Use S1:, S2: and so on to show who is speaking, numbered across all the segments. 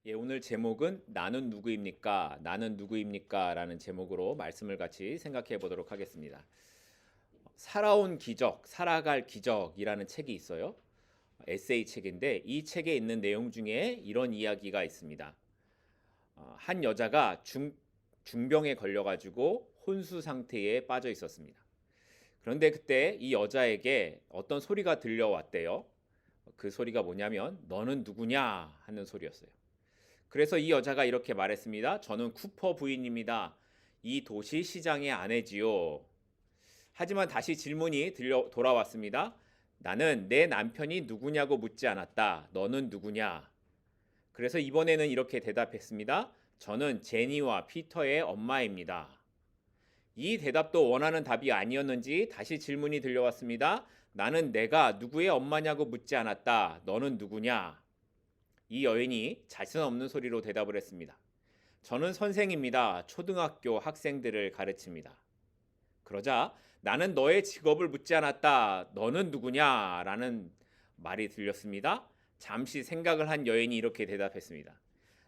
S1: 예, 오늘 제목은 나는 누구입니까? 나는 누구입니까? 라는 제목으로 말씀을 같이 생각해 보도록 하겠습니다. 살아온 기적, 살아갈 기적이라는 책이 있어요. 에세이 책인데 이 책에 있는 내용 중에 이런 이야기가 있습니다. 한 여자가 중병에 걸려가지고 혼수 상태에 빠져 있었습니다. 그런데 그때 이 여자에게 어떤 소리가 들려왔대요. 그 소리가 뭐냐면 너는 누구냐 하는 소리였어요. 그래서 이 여자가 이렇게 말했습니다. 저는 쿠퍼 부인입니다. 이 도시 시장의 아내지요. 하지만 다시 질문이 돌아왔습니다. 나는 내 남편이 누구냐고 묻지 않았다. 너는 누구냐? 그래서 이번에는 이렇게 대답했습니다. 저는 제니와 피터의 엄마입니다. 이 대답도 원하는 답이 아니었는지 다시 질문이 들려왔습니다. 나는 내가 누구의 엄마냐고 묻지 않았다. 너는 누구냐? 이 여인이 자신 없는 소리로 대답을 했습니다. 저는 선생입니다. 초등학교 학생들을 가르칩니다. 그러자 나는 너의 직업을 묻지 않았다. 너는 누구냐? 라는 말이 들렸습니다. 잠시 생각을 한 여인이 이렇게 대답했습니다.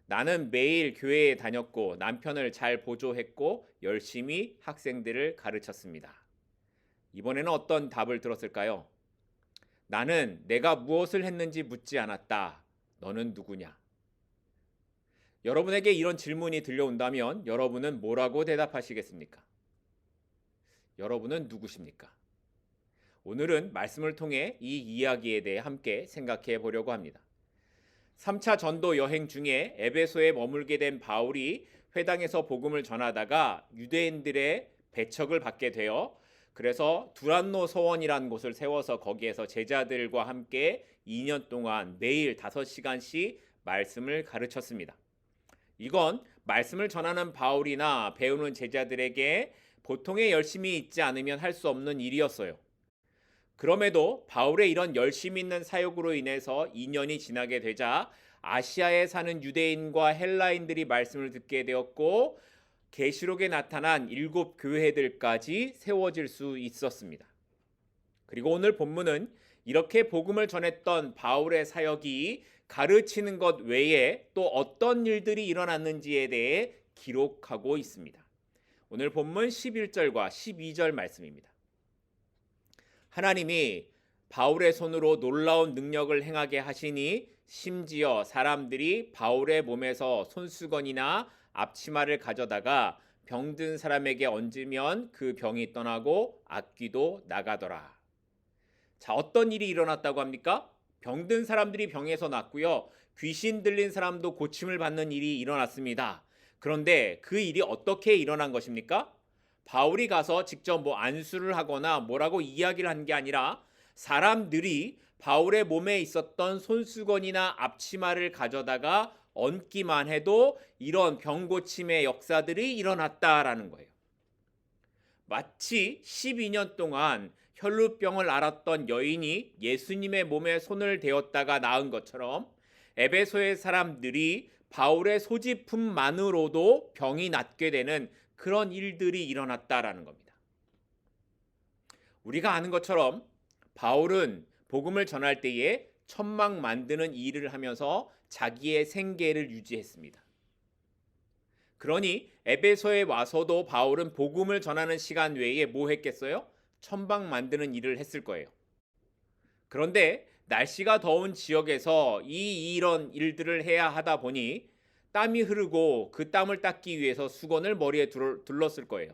S1: 나는 매일 교회에 다녔고 남편을 잘 보조했고 열심히 학생들을 가르쳤습니다. 이번에는 어떤 답을 들었을까요? 나는 내가 무엇을 했는지 묻지 않았다. 너는 누구냐? 여러분에게 이런 질문이 들려온다면 여러분은 뭐라고 대답하시겠습니까? 여러분은 누구십니까? 오늘은 말씀을 통해 이 이야기에 대해 함께 생각해 보려고 합니다. 3차 전도 여행 중에 에베소에 머물게 된 바울이 회당에서 복음을 전하다가 유대인들의 배척을 받게 되어 그래서 두란노 서원이라는 곳을 세워서 거기에서 제자들과 함께 2년 동안 매일 5시간씩 말씀을 가르쳤습니다. 이건 말씀을 전하는 바울이나 배우는 제자들에게 보통의 열심이 있지 않으면 할 수 없는 일이었어요. 그럼에도 바울의 이런 열심 있는 사역으로 인해서 2년이 지나게 되자 아시아에 사는 유대인과 헬라인들이 말씀을 듣게 되었고 계시록에 나타난 7교회들까지 세워질 수 있었습니다. 그리고 오늘 본문은 이렇게 복음을 전했던 바울의 사역이 가르치는 것 외에 또 어떤 일들이 일어났는지에 대해 기록하고 있습니다. 오늘 본문 11절과 12절 말씀입니다. 하나님이 바울의 손으로 놀라운 능력을 행하게 하시니 심지어 사람들이 바울의 몸에서 손수건이나 앞치마를 가져다가 병든 사람에게 얹으면 그 병이 떠나고 악귀도 나가더라. 자, 어떤 일이 일어났다고 합니까? 병든 사람들이 병에서 낫고요. 귀신 들린 사람도 고침을 받는 일이 일어났습니다. 그런데 그 일이 어떻게 일어난 것입니까? 바울이 가서 직접 안수를 하거나 뭐라고 이야기를 한 게 아니라 사람들이 바울의 몸에 있었던 손수건이나 앞치마를 가져다가 얹기만 해도 이런 병고침의 역사들이 일어났다라는 거예요. 마치 12년 동안 혈루병을 앓았던 여인이 예수님의 몸에 손을 대었다가 나은 것처럼 에베소의 사람들이 바울의 소지품만으로도 병이 낫게 되는 그런 일들이 일어났다라는 겁니다. 우리가 아는 것처럼 바울은 복음을 전할 때에 천막 만드는 일을 하면서 자기의 생계를 유지했습니다. 그러니 에베소에 와서도 바울은 복음을 전하는 시간 외에 뭐 했겠어요? 천막 만드는 일을 했을 거예요. 그런데 날씨가 더운 지역에서 이런 일들을 해야 하다 보니 땀이 흐르고 그 땀을 닦기 위해서 수건을 머리에 둘렀을 거예요.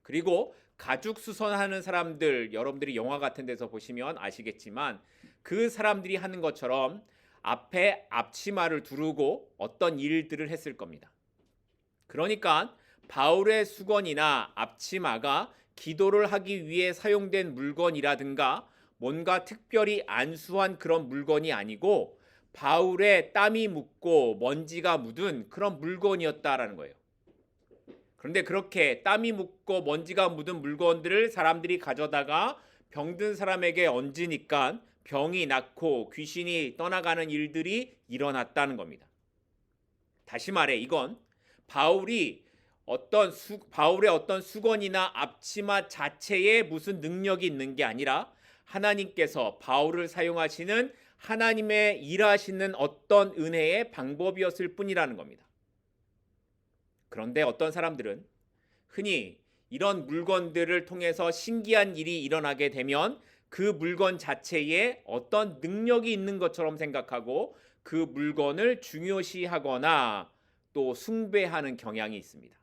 S1: 그리고 가죽 수선하는 사람들, 여러분들이 영화 같은 데서 보시면 아시겠지만 그 사람들이 하는 것처럼 앞에 앞치마를 두르고 어떤 일들을 했을 겁니다. 그러니까 바울의 수건이나 앞치마가 기도를 하기 위해 사용된 물건이라든가 뭔가 특별히 안수한 그런 물건이 아니고 바울의 땀이 묻고 먼지가 묻은 그런 물건이었다라는 거예요. 그런데 그렇게 땀이 묻고 먼지가 묻은 물건들을 사람들이 가져다가 병든 사람에게 얹으니까 병이 낫고 귀신이 떠나가는 일들이 일어났다는 겁니다. 다시 말해 이건 바울의 어떤 수건이나 앞치마 자체에 무슨 능력이 있는 게 아니라 하나님께서 바울을 사용하시는 하나님의 일하시는 어떤 은혜의 방법이었을 뿐이라는 겁니다. 그런데 어떤 사람들은 흔히 이런 물건들을 통해서 신기한 일이 일어나게 되면 그 물건 자체에 어떤 능력이 있는 것처럼 생각하고 그 물건을 중요시하거나 또 숭배하는 경향이 있습니다.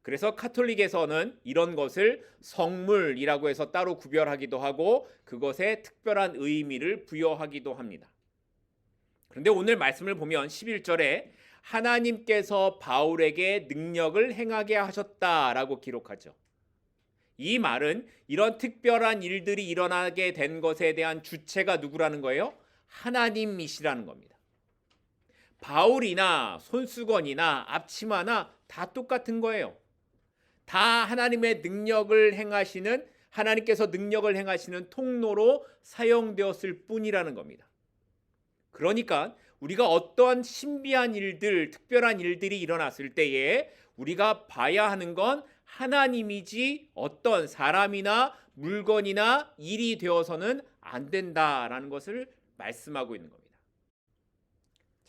S1: 그래서 카톨릭에서는 이런 것을 성물이라고 해서 따로 구별하기도 하고 그것에 특별한 의미를 부여하기도 합니다. 그런데 오늘 말씀을 보면 11절에 하나님께서 바울에게 능력을 행하게 하셨다라고 기록하죠. 이 말은 이런 특별한 일들이 일어나게 된 것에 대한 주체가 누구라는 거예요? 하나님이시라는 겁니다. 바울이나 손수건이나 앞치마나 다 똑같은 거예요. 다 하나님의 능력을 행하시는, 하나님께서 능력을 행하시는 통로로 사용되었을 뿐이라는 겁니다. 그러니까 우리가 어떠한 신비한 일들, 특별한 일들이 일어났을 때에 우리가 봐야 하는 건 하나님이지 어떤 사람이나 물건이나 일이 되어서는 안 된다라는 것을 말씀하고 있는 겁니다.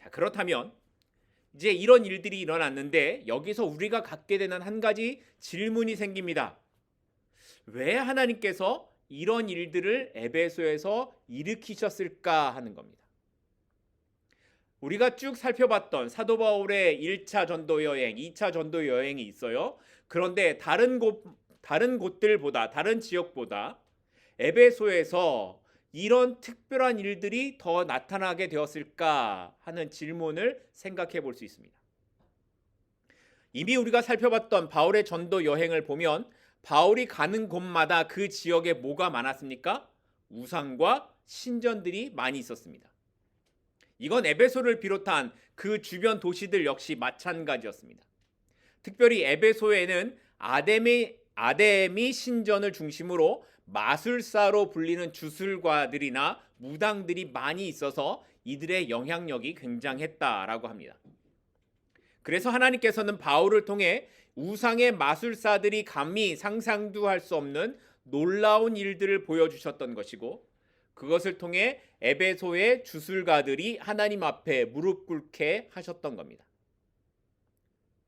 S1: 자, 그렇다면 이제 이런 일들이 일어났는데 여기서 우리가 갖게 되는 한 가지 질문이 생깁니다. 왜 하나님께서 이런 일들을 에베소에서 일으키셨을까 하는 겁니다. 우리가 쭉 살펴봤던 사도 바울의 1차 전도 여행, 2차 전도 여행이 있어요. 그런데 다른 곳들보다, 다른 지역보다 에베소에서 이런 특별한 일들이 더 나타나게 되었을까 하는 질문을 생각해 볼 수 있습니다. 이미 우리가 살펴봤던 바울의 전도 여행을 보면 바울이 가는 곳마다 그 지역에 뭐가 많았습니까? 우상과 신전들이 많이 있었습니다. 이건 에베소를 비롯한 그 주변 도시들 역시 마찬가지였습니다. 특별히 에베소에는 아데미 신전을 중심으로 마술사로 불리는 주술가들이나 무당들이 많이 있어서 이들의 영향력이 굉장했다라고 합니다. 그래서 하나님께서는 바울을 통해 우상의 마술사들이 감히 상상도 할 수 없는 놀라운 일들을 보여주셨던 것이고 그것을 통해 에베소의 주술가들이 하나님 앞에 무릎 꿇게 하셨던 겁니다.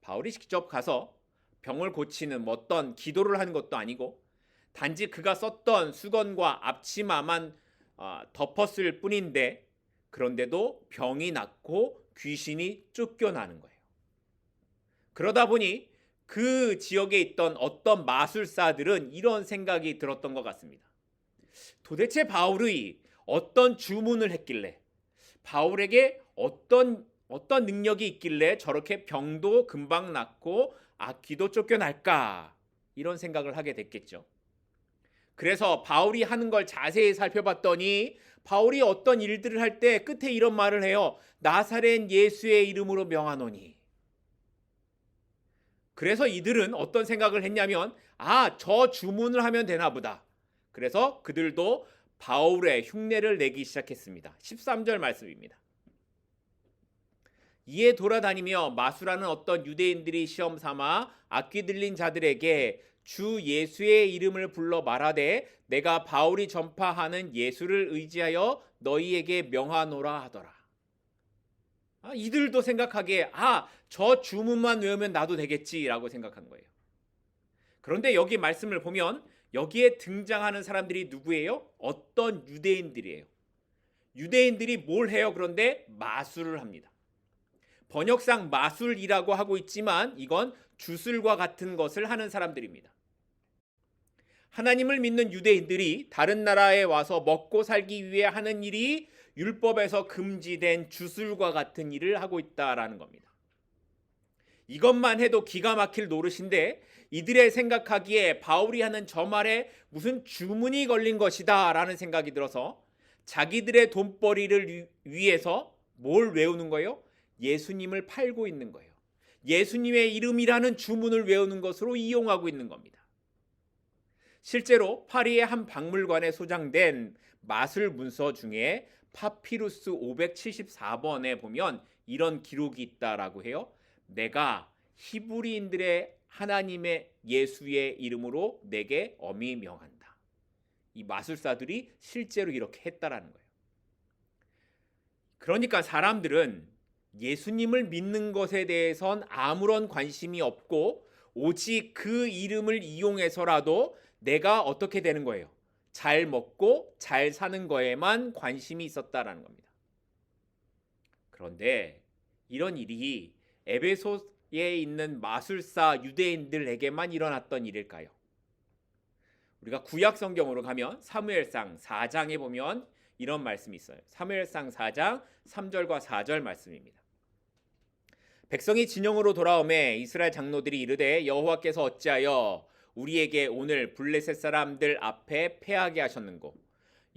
S1: 바울이 직접 가서 병을 고치는 어떤 기도를 하는 것도 아니고 단지 그가 썼던 수건과 앞치마만 덮었을 뿐인데 그런데도 병이 낫고 귀신이 쫓겨나는 거예요. 그러다 보니 그 지역에 있던 어떤 마술사들은 이런 생각이 들었던 것 같습니다. 도대체 바울이 어떤 주문을 했길래 바울에게 어떤 능력이 있길래 저렇게 병도 금방 낫고 악귀도 쫓겨날까 이런 생각을 하게 됐겠죠. 그래서 바울이 하는 걸 자세히 살펴봤더니 바울이 어떤 일들을 할 때 끝에 이런 말을 해요. 나사렛 예수의 이름으로 명하노니. 그래서 이들은 어떤 생각을 했냐면 저 주문을 하면 되나 보다. 그래서 그들도 바울의 흉내를 내기 시작했습니다. 13절 말씀입니다. 이에 돌아다니며 마술하는 어떤 유대인들이 시험 삼아 악귀 들린 자들에게 주 예수의 이름을 불러 말하되 내가 바울이 전파하는 예수를 의지하여 너희에게 명하노라 하더라. 이들도 생각하기에 저 주문만 외우면 나도 되겠지라고 생각한 거예요. 그런데 여기 말씀을 보면 여기에 등장하는 사람들이 누구예요? 어떤 유대인들이에요. 유대인들이 뭘 해요? 그런데 마술을 합니다. 번역상 마술이라고 하고 있지만 이건 주술과 같은 것을 하는 사람들입니다. 하나님을 믿는 유대인들이 다른 나라에 와서 먹고 살기 위해 하는 일이 율법에서 금지된 주술과 같은 일을 하고 있다라는 겁니다. 이것만 해도 기가 막힐 노릇인데 이들의 생각하기에 바울이 하는 저 말에 무슨 주문이 걸린 것이다 라는 생각이 들어서 자기들의 돈벌이를 위해서 뭘 외우는 거예요? 예수님을 팔고 있는 거예요. 예수님의 이름이라는 주문을 외우는 것으로 이용하고 있는 겁니다. 실제로 파리의 한 박물관에 소장된 마술 문서 중에 파피루스 574번에 보면 이런 기록이 있다라고 해요. 내가 히브리인들의 하나님의 예수의 이름으로 내게 엄히 명한다. 이 마술사들이 실제로 이렇게 했다라는 거예요. 그러니까 사람들은 예수님을 믿는 것에 대해선 아무런 관심이 없고 오직 그 이름을 이용해서라도 내가 어떻게 되는 거예요? 잘 먹고 잘 사는 거에만 관심이 있었다라는 겁니다. 그런데 이런 일이 에베소에 있는 마술사 유대인들에게만 일어났던 일일까요? 우리가 구약 성경으로 가면 사무엘상 4장에 보면 이런 말씀이 있어요. 사무엘상 4장 3절과 4절 말씀입니다. 백성이 진영으로 돌아오매 이스라엘 장로들이 이르되 여호와께서 어찌하여 우리에게 오늘 블레셋 사람들 앞에 패하게 하셨는고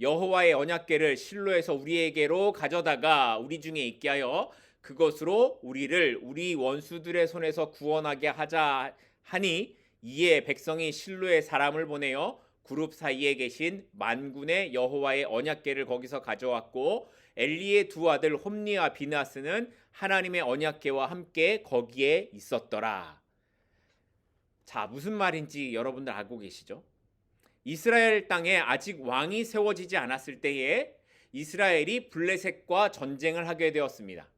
S1: 여호와의 언약궤를 실로에서 우리에게로 가져다가 우리 중에 있게 하여 그것으로 우리를 우리 원수들의 손에서 구원하게 하자 하니 이에 백성이 실로에 사람을 보내어 그룹 사이에 계신 만군의 여호와의 언약궤를 거기서 가져왔고 엘리의 두 아들 홈니와 비나스는 하나님의 언약궤와 함께 거기에 있었더라. 자, 무슨 말인지 여러분들 알고 계시죠? 이스라엘 땅에 아직 왕이 세워지지 않았을 때에 이스라엘이 블레셋과 전쟁을 하게 되었습니다.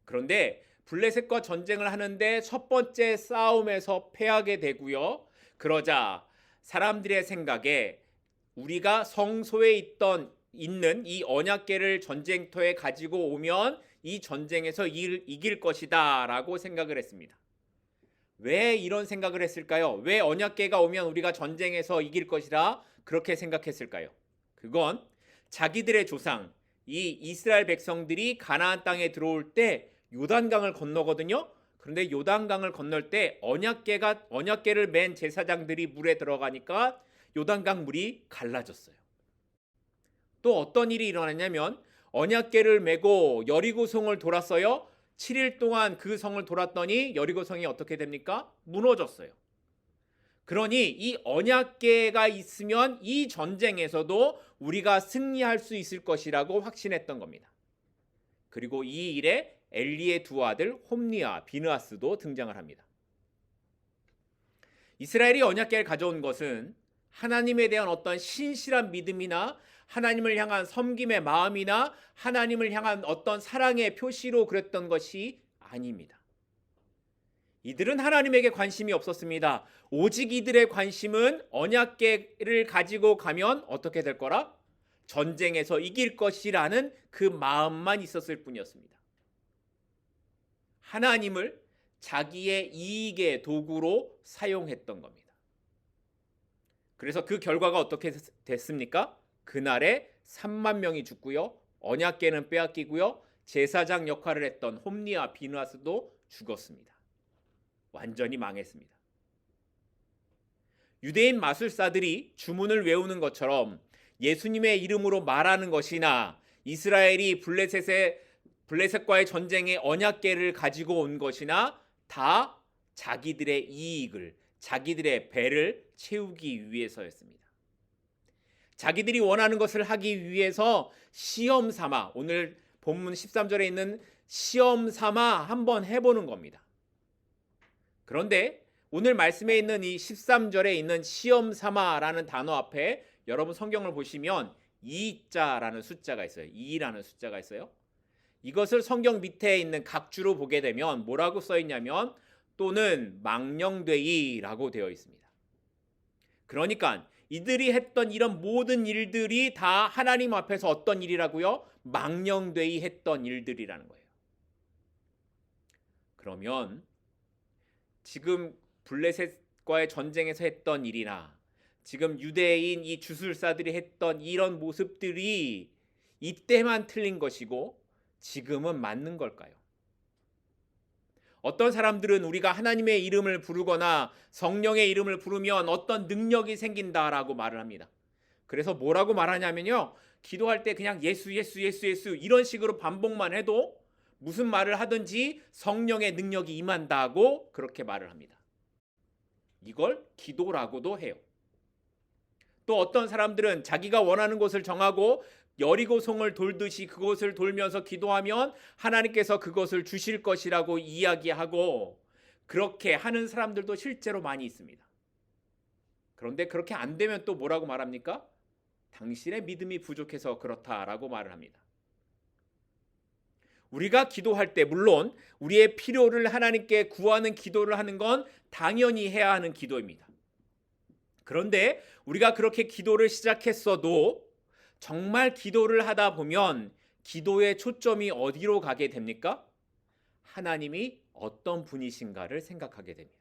S1: 그런데 블레셋과 전쟁을 하는데 첫 번째 싸움에서 패하게 되고요. 그러자 사람들의 생각에 우리가 성소에 있는 이 언약궤를 전쟁터에 가지고 오면 이 전쟁에서 이길 것이다 라고 생각을 했습니다. 왜 이런 생각을 했을까요? 왜 언약궤가 오면 우리가 전쟁에서 이길 것이라 그렇게 생각했을까요? 그건 자기들의 조상, 이 이스라엘 백성들이 가나안 땅에 들어올 때 요단강을 건너거든요. 그런데 요단강을 건널 때 언약궤를 맨 제사장들이 물에 들어가니까 요단강 물이 갈라졌어요. 또 어떤 일이 일어났냐면 언약궤를 메고 여리고성을 돌았어요. 7일 동안 그 성을 돌았더니 여리고성이 어떻게 됩니까? 무너졌어요. 그러니 이 언약궤가 있으면 이 전쟁에서도 우리가 승리할 수 있을 것이라고 확신했던 겁니다. 그리고 이 일에 엘리의 두 아들 홈니와 비느하스도 등장을 합니다. 이스라엘이 언약궤를 가져온 것은 하나님에 대한 어떤 신실한 믿음이나 하나님을 향한 섬김의 마음이나 하나님을 향한 어떤 사랑의 표시로 그랬던 것이 아닙니다. 이들은 하나님에게 관심이 없었습니다. 오직 이들의 관심은 언약궤를 가지고 가면 어떻게 될 거라? 전쟁에서 이길 것이라는 그 마음만 있었을 뿐이었습니다. 하나님을 자기의 이익의 도구로 사용했던 겁니다. 그래서 그 결과가 어떻게 됐습니까? 그날에 3만 명이 죽고요. 언약궤는 빼앗기고요. 제사장 역할을 했던 홈니와 비느하스도 죽었습니다. 완전히 망했습니다. 유대인 마술사들이 주문을 외우는 것처럼 예수님의 이름으로 말하는 것이나 이스라엘이 블레셋과의 전쟁에 언약궤를 가지고 온 것이나 다 자기들의 이익을, 자기들의 배를 채우기 위해서였습니다. 자기들이 원하는 것을 하기 위해서 시험 삼아, 오늘 본문 13절에 있는 시험 삼아 한번 해보는 겁니다. 그런데 오늘 말씀에 있는 이 13절에 있는 시험 삼아라는 단어 앞에 여러분 성경을 보시면 2자라는 숫자가 있어요. 2라는 숫자가 있어요. 이것을 성경 밑에 있는 각주로 보게 되면 뭐라고 써 있냐면 또는 망령되이라고 되어 있습니다. 그러니까 이들이 했던 이런 모든 일들이 다 하나님 앞에서 어떤 일이라고요? 망령되이 했던 일들이라는 거예요. 그러면 지금 블레셋과의 전쟁에서 했던 일이나 지금 유대인 이 주술사들이 했던 이런 모습들이 이때만 틀린 것이고 지금은 맞는 걸까요? 어떤 사람들은 우리가 하나님의 이름을 부르거나 성령의 이름을 부르면 어떤 능력이 생긴다라고 말을 합니다. 그래서 뭐라고 말하냐면요. 기도할 때 그냥 예수 예수 예수 예수 이런 식으로 반복만 해도 무슨 말을 하든지 성령의 능력이 임한다고 그렇게 말을 합니다. 이걸 기도라고도 해요. 또 어떤 사람들은 자기가 원하는 곳을 정하고 여리고성을 돌듯이 그곳을 돌면서 기도하면 하나님께서 그것을 주실 것이라고 이야기하고 그렇게 하는 사람들도 실제로 많이 있습니다. 그런데 그렇게 안 되면 또 뭐라고 말합니까? 당신의 믿음이 부족해서 그렇다라고 말을 합니다. 우리가 기도할 때 물론 우리의 필요를 하나님께 구하는 기도를 하는 건 당연히 해야 하는 기도입니다. 그런데 우리가 그렇게 기도를 시작했어도 정말 기도를 하다 보면 기도의 초점이 어디로 가게 됩니까? 하나님이 어떤 분이신가를 생각하게 됩니다.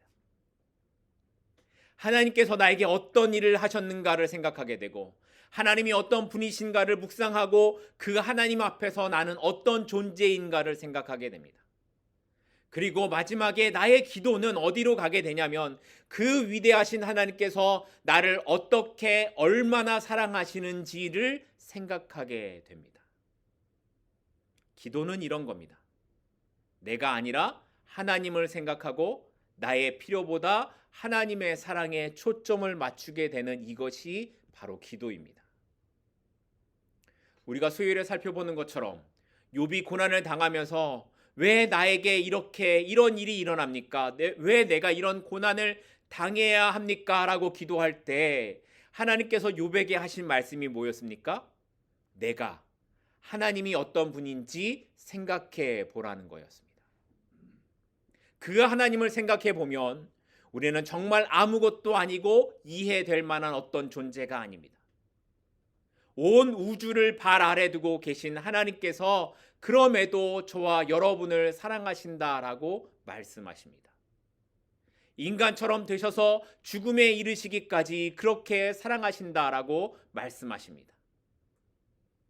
S1: 하나님께서 나에게 어떤 일을 하셨는가를 생각하게 되고 하나님이 어떤 분이신가를 묵상하고 그 하나님 앞에서 나는 어떤 존재인가를 생각하게 됩니다. 그리고 마지막에 나의 기도는 어디로 가게 되냐면 그 위대하신 하나님께서 나를 어떻게 얼마나 사랑하시는지를 생각하게 됩니다. 기도는 이런 겁니다. 내가 아니라 하나님을 생각하고 나의 필요보다 하나님의 사랑에 초점을 맞추게 되는 이것이 바로 기도입니다. 우리가 수요일에 살펴보는 것처럼 욥이 고난을 당하면서 왜 나에게 이런 일이 일어납니까? 왜 내가 이런 고난을 당해야 합니까? 라고 기도할 때 하나님께서 욥에게 하신 말씀이 뭐였습니까? 내가 하나님이 어떤 분인지 생각해 보라는 거였습니다. 그 하나님을 생각해 보면 우리는 정말 아무것도 아니고 이해될 만한 어떤 존재가 아닙니다. 온 우주를 발 아래 두고 계신 하나님께서 그럼에도 저와 여러분을 사랑하신다라고 말씀하십니다. 인간처럼 되셔서 죽음에 이르시기까지 그렇게 사랑하신다라고 말씀하십니다.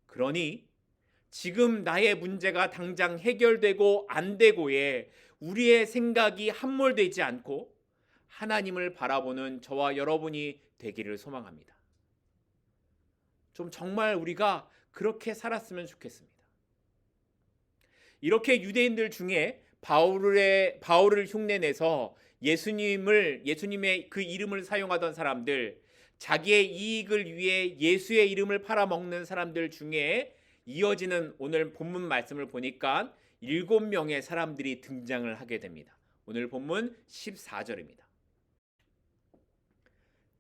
S1: 그러니 지금 나의 문제가 당장 해결되고 안 되고에 우리의 생각이 함몰되지 않고 하나님을 바라보는 저와 여러분이 되기를 소망합니다. 좀 정말 우리가 그렇게 살았으면 좋겠습니다. 이렇게 유대인들 중에 바울을 흉내내서 예수님의 그 이름을 사용하던 사람들, 자기의 이익을 위해 예수의 이름을 팔아먹는 사람들 중에 이어지는 오늘 본문 말씀을 보니까 7명의 사람들이 등장을 하게 됩니다. 오늘 본문 14절입니다.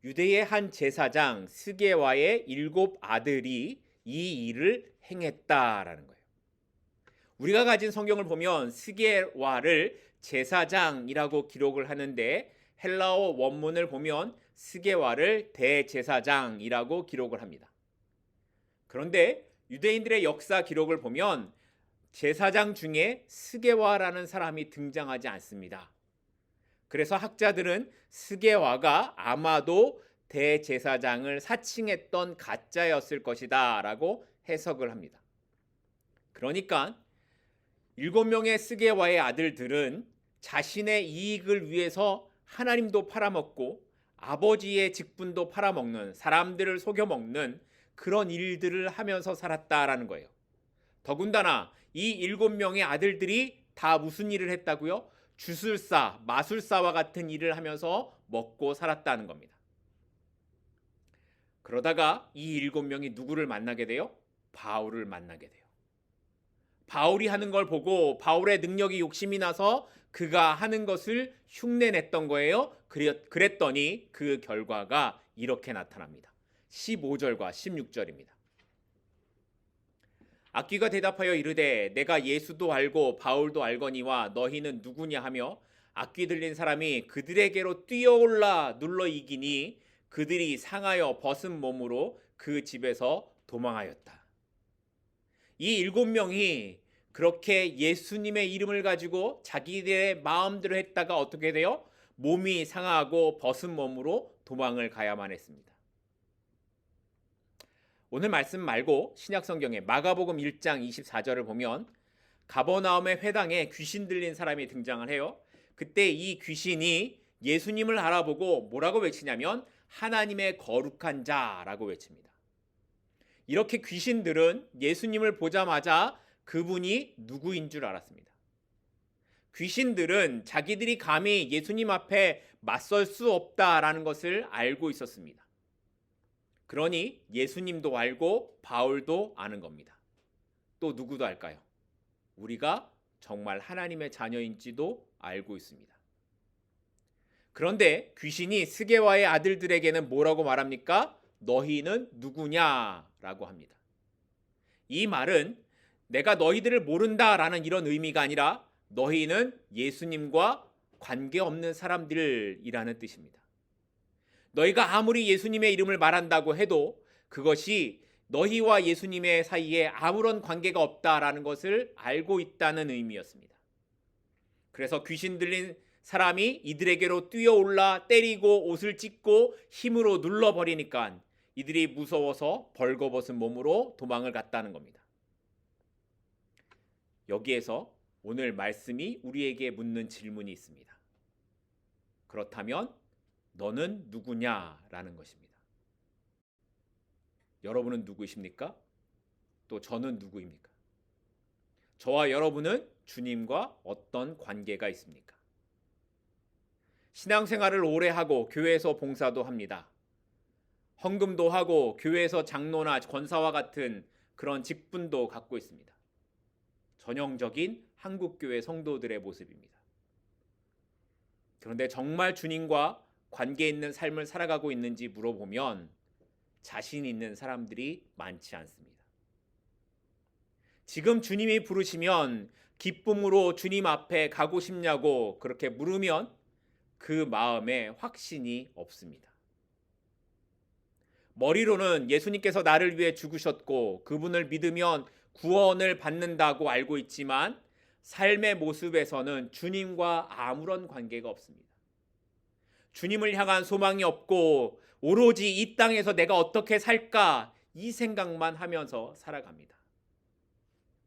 S1: 유대의 한 제사장 스게와의 7 아들이 이 일을 행했다라는 거예요. 우리가 가진 성경을 보면 스게와를 제사장이라고 기록을 하는데 헬라어 원문을 보면 스게와를 대제사장이라고 기록을 합니다. 그런데 유대인들의 역사 기록을 보면 제사장 중에 스게와라는 사람이 등장하지 않습니다. 그래서 학자들은 스게와가 아마도 대제사장을 사칭했던 가짜였을 것이다 라고 해석을 합니다. 그러니까 7명의 스게와의 아들들은 자신의 이익을 위해서 하나님도 팔아먹고 아버지의 직분도 팔아먹는, 사람들을 속여먹는 그런 일들을 하면서 살았다라는 거예요. 더군다나 이 7명의 아들들이 다 무슨 일을 했다고요? 주술사, 마술사와 같은 일을 하면서 먹고 살았다는 겁니다. 그러다가 이 7명이 누구를 만나게 돼요? 바울을 만나게 돼요. 바울이 하는 걸 보고 바울의 능력이 욕심이 나서 그가 하는 것을 흉내냈던 거예요. 그랬더니 그 결과가 이렇게 나타납니다. 15절과 16절입니다. 악귀가 대답하여 이르되 내가 예수도 알고 바울도 알거니와 너희는 누구냐 하며 악귀 들린 사람이 그들에게로 뛰어올라 눌러 이기니 그들이 상하여 벗은 몸으로 그 집에서 도망하였다. 이 7명이 그렇게 예수님의 이름을 가지고 자기들의 마음대로 했다가 어떻게 돼요? 몸이 상하고 벗은 몸으로 도망을 가야만 했습니다. 오늘 말씀 말고 신약성경에 마가복음 1장 24절을 보면 가버나움의 회당에 귀신 들린 사람이 등장을 해요. 그때 이 귀신이 예수님을 알아보고 뭐라고 외치냐면 하나님의 거룩한 자라고 외칩니다. 이렇게 귀신들은 예수님을 보자마자 그분이 누구인 줄 알았습니다. 귀신들은 자기들이 감히 예수님 앞에 맞설 수 없다라는 것을 알고 있었습니다. 그러니 예수님도 알고 바울도 아는 겁니다. 또 누구도 알까요? 우리가 정말 하나님의 자녀인지도 알고 있습니다. 그런데 귀신이 스게와의 아들들에게는 뭐라고 말합니까? 너희는 누구냐라고 합니다. 이 말은 내가 너희들을 모른다라는 이런 의미가 아니라 너희는 예수님과 관계없는 사람들이라는 뜻입니다. 너희가 아무리 예수님의 이름을 말한다고 해도 그것이 너희와 예수님의 사이에 아무런 관계가 없다라는 것을 알고 있다는 의미였습니다. 그래서 귀신 들린 사람이 이들에게로 뛰어올라 때리고 옷을 찢고 힘으로 눌러버리니까 이들이 무서워서 벌거벗은 몸으로 도망을 갔다는 겁니다. 여기에서 오늘 말씀이 우리에게 묻는 질문이 있습니다. 그렇다면 너는 누구냐라는 것입니다. 여러분은 누구이십니까? 또 저는 누구입니까? 저와 여러분은 주님과 어떤 관계가 있습니까? 신앙생활을 오래 하고 교회에서 봉사도 합니다. 헌금도 하고 교회에서 장로나 권사와 같은 그런 직분도 갖고 있습니다. 전형적인 한국교회 성도들의 모습입니다. 그런데 정말 주님과 관계 있는 삶을 살아가고 있는지 물어보면 자신 있는 사람들이 많지 않습니다. 지금 주님이 부르시면 기쁨으로 주님 앞에 가고 싶냐고 그렇게 물으면 그 마음에 확신이 없습니다. 머리로는 예수님께서 나를 위해 죽으셨고 그분을 믿으면 구원을 받는다고 알고 있지만 삶의 모습에서는 주님과 아무런 관계가 없습니다. 주님을 향한 소망이 없고 오로지 이 땅에서 내가 어떻게 살까 이 생각만 하면서 살아갑니다.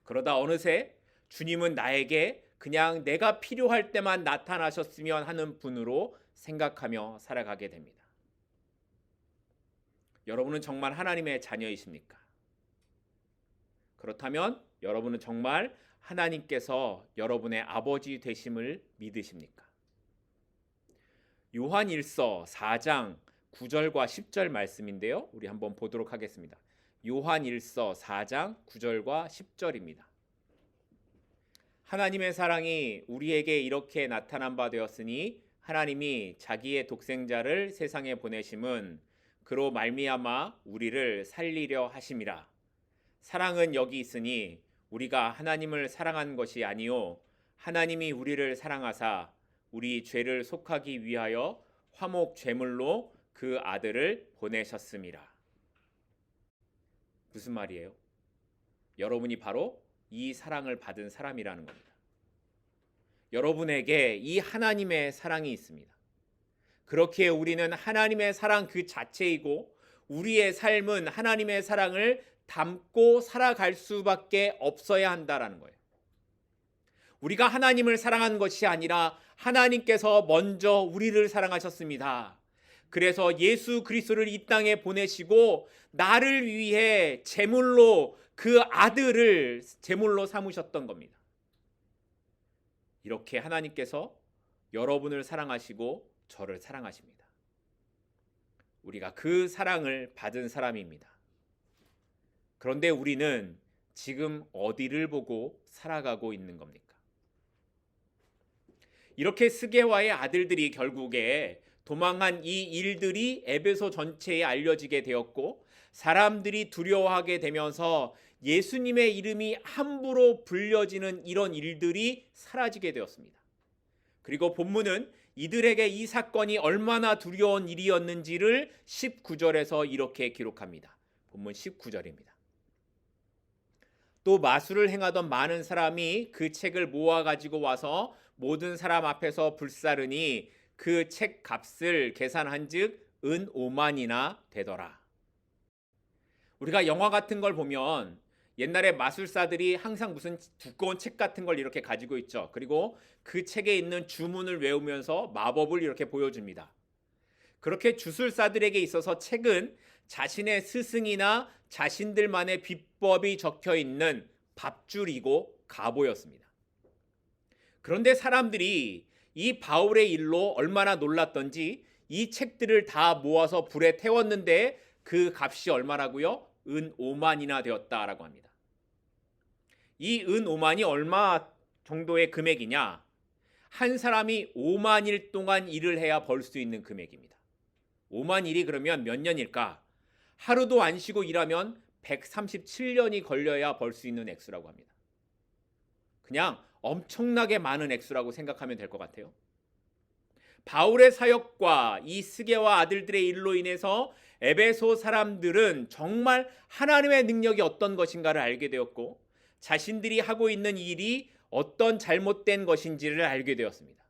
S1: 그러다 어느새 주님은 나에게 그냥 내가 필요할 때만 나타나셨으면 하는 분으로 생각하며 살아가게 됩니다. 여러분은 정말 하나님의 자녀이십니까? 그렇다면 여러분은 정말 하나님께서 여러분의 아버지 되심을 믿으십니까? 요한일서 4장 9절과 10절 말씀인데요. 우리 한번 보도록 하겠습니다. 요한일서 4장 9절과 10절입니다. 하나님의 사랑이 우리에게 이렇게 나타난 바 되었으니 하나님이 자기의 독생자를 세상에 보내심은 그로 말미암아 우리를 살리려 하심이라. 사랑은 여기 있으니 우리가 하나님을 사랑한 것이 아니요 하나님이 우리를 사랑하사 우리 죄를 속하기 위하여 화목 제물로 그 아들을 보내셨음이라. 무슨 말이에요? 여러분이 바로 이 사랑을 받은 사람이라는 겁니다. 여러분에게 이 하나님의 사랑이 있습니다. 그렇기에 우리는 하나님의 사랑 그 자체이고 우리의 삶은 하나님의 사랑을 담고 살아갈 수밖에 없어야 한다라는 거예요. 우리가 하나님을 사랑한 것이 아니라 하나님께서 먼저 우리를 사랑하셨습니다. 그래서 예수 그리스도를 이 땅에 보내시고 나를 위해 제물로 그 아들을 제물로 삼으셨던 겁니다. 이렇게 하나님께서 여러분을 사랑하시고 저를 사랑하십니다. 우리가 그 사랑을 받은 사람입니다. 그런데 우리는 지금 어디를 보고 살아가고 있는 겁니까? 이렇게 스게와의 아들들이 결국에 도망한 이 일들이 에베소 전체에 알려지게 되었고 사람들이 두려워하게 되면서 예수님의 이름이 함부로 불려지는 이런 일들이 사라지게 되었습니다. 그리고 본문은 이들에게 이 사건이 얼마나 두려운 일이었는지를 19절에서 이렇게 기록합니다. 본문 19절입니다. 또 마술을 행하던 많은 사람이 그 책을 모아 가지고 와서 모든 사람 앞에서 불사르니 그 책 값을 계산한즉 은 5만이나 되더라. 우리가 영화 같은 걸 보면 옛날에 마술사들이 항상 무슨 두꺼운 책 같은 걸 이렇게 가지고 있죠. 그리고 그 책에 있는 주문을 외우면서 마법을 이렇게 보여줍니다. 그렇게 주술사들에게 있어서 책은 자신의 스승이나 자신들만의 비법이 적혀 있는 밥줄이고 가보였습니다. 그런데 사람들이 이 바울의 일로 얼마나 놀랐던지 이 책들을 다 모아서 불에 태웠는데 그 값이 얼마라고요? 은 5만이나 되었다라고 합니다. 이 은 5만이 얼마 정도의 금액이냐? 한 사람이 5만 일 동안 일을 해야 벌 수 있는 금액입니다. 5만 일이 그러면 몇 년일까? 하루도 안 쉬고 일하면 137년이 걸려야 벌 수 있는 액수라고 합니다. 그냥 엄청나게 많은 액수라고 생각하면 될 것 같아요. 바울의 사역과 이 스게와 아들들의 일로 인해서 에베소 사람들은 정말 하나님의 능력이 어떤 것인가를 알게 되었고 자신들이 하고 있는 일이 어떤 잘못된 것인지를 알게 되었습니다.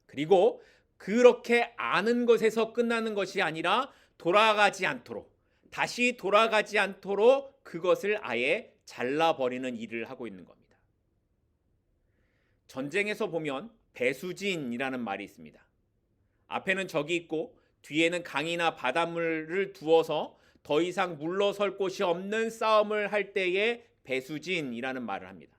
S1: 그리고 그렇게 아는 것에서 끝나는 것이 아니라 다시 돌아가지 않도록 그것을 아예 잘라버리는 일을 하고 있는 겁니다. 전쟁에서 보면 배수진이라는 말이 있습니다. 앞에는 적이 있고 뒤에는 강이나 바닷물을 두어서 더 이상 물러설 곳이 없는 싸움을 할 때에 배수진이라는 말을 합니다.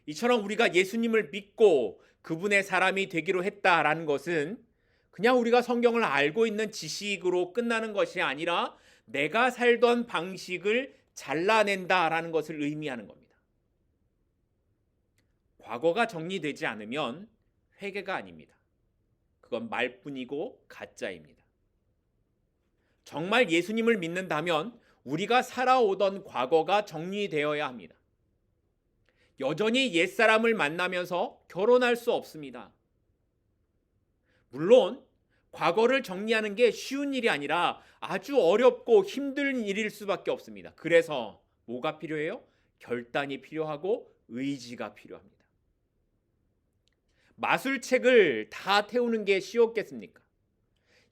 S1: 이처럼 우리가 예수님을 믿고 그분의 사람이 되기로 했다라는 것은 그냥 우리가 성경을 알고 있는 지식으로 끝나는 것이 아니라 내가 살던 방식을 잘라낸다라는 것을 의미하는 겁니다. 과거가 정리되지 않으면 회개가 아닙니다. 그건 말뿐이고 가짜입니다. 정말 예수님을 믿는다면 우리가 살아오던 과거가 정리되어야 합니다. 여전히 옛사람을 만나면서 결혼할 수 없습니다. 물론 과거를 정리하는 게 쉬운 일이 아니라 아주 어렵고 힘든 일일 수밖에 없습니다. 그래서 뭐가 필요해요? 결단이 필요하고 의지가 필요합니다. 마술책을 다 태우는 게 쉬웠겠습니까?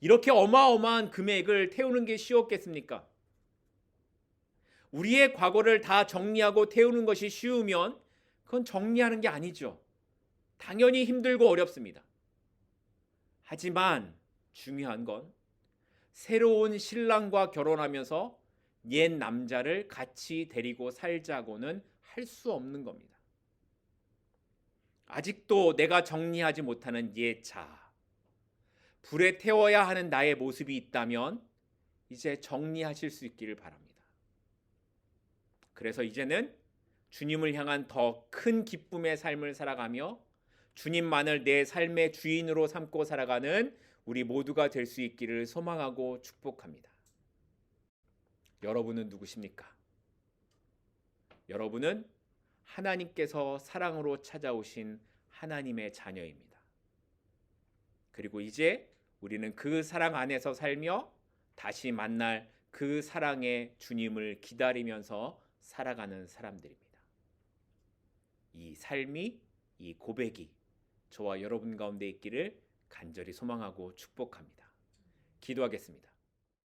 S1: 이렇게 어마어마한 금액을 태우는 게 쉬웠겠습니까? 우리의 과거를 다 정리하고 태우는 것이 쉬우면 그건 정리하는 게 아니죠. 당연히 힘들고 어렵습니다. 하지만 중요한 건 새로운 신랑과 결혼하면서 옛 남자를 같이 데리고 살자고는 할 수 없는 겁니다. 아직도 내가 정리하지 못하는 옛 자아, 불에 태워야 하는 나의 모습이 있다면 이제 정리하실 수 있기를 바랍니다. 그래서 이제는 주님을 향한 더 큰 기쁨의 삶을 살아가며 주님만을 내 삶의 주인으로 삼고 살아가는 우리 모두가 될 수 있기를 소망하고 축복합니다. 여러분은 누구십니까? 여러분은 하나님께서 사랑으로 찾아오신 하나님의 자녀입니다. 그리고 이제 우리는 그 사랑 안에서 살며 다시 만날 그 사랑의 주님을 기다리면서 살아가는 사람들입니다. 이 삶이, 이 고백이 저와 여러분 가운데 있기를 간절히 소망하고 축복합니다. 기도하겠습니다.